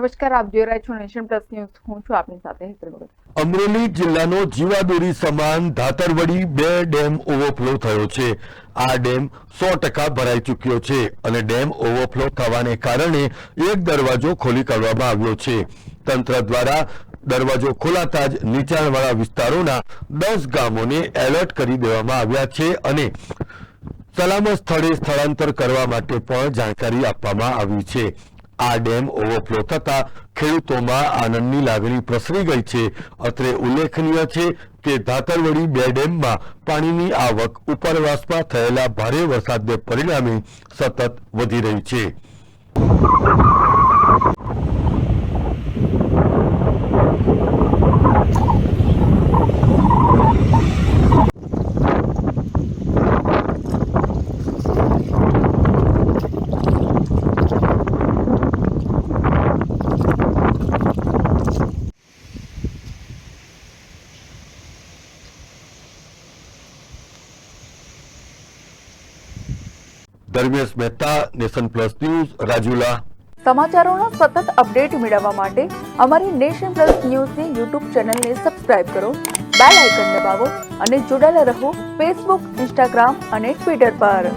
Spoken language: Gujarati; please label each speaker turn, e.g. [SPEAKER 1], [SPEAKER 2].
[SPEAKER 1] નમસ્કાર, આપ જોઈ રહ્યા છો નેશન પ્લસ ન્યૂઝ. હું છું આપની સાથે હેતલ ભગત.
[SPEAKER 2] અમરેલી જિલ્લાનો જીવાદોરી સમાન ધાતરવડી 2 ડેમ ઓવરફ્લો થયો છે. આ ડેમ 100% ભરાઈ ચૂક્યો છે અને ડેમ ઓવરફ્લો થવાને કારણે એક દરવાજો ખોલી કાઢવામાં આવ્યો છે. તંત્ર દ્વારા દરવાજો ખોલાતા જ નીચાણવાળા વિસ્તારોના 10 ગામોને એલર્ટ કરી દેવામાં આવ્યા છે અને સલામત સ્થળે સ્થળાંતર કરવા માટે પણ જાણકારી આપવામાં આવી છે. આ ડેમ ઓવરફ્લો થતા ખેડૂતોમાં આનંદની લાગણી પ્રસરી ગઈ છે. અત્રે ઉલ્લેખનીય છે કે ધાતરવડી 2 ડેમમાં પાણીની આવક ઉપરવાસમાં થયેલા ભારે વરસાદને પરિણામે સતત વધી રહી છે. Dharmesh Mehta, nation plus news, Rajula.
[SPEAKER 1] સમાચારોનો સતત અપડેટ મેળવવા માટે અમારી નેશન પ્લસ ન્યૂઝની યુટ્યુબ ચેનલને સબસ્ક્રાઇબ કરો, બેલ આઇકન દબાવો અને જોડાયેલા રહો ફેસબુક, ઇન્સ્ટાગ્રામ અને ટ્વિટર પર.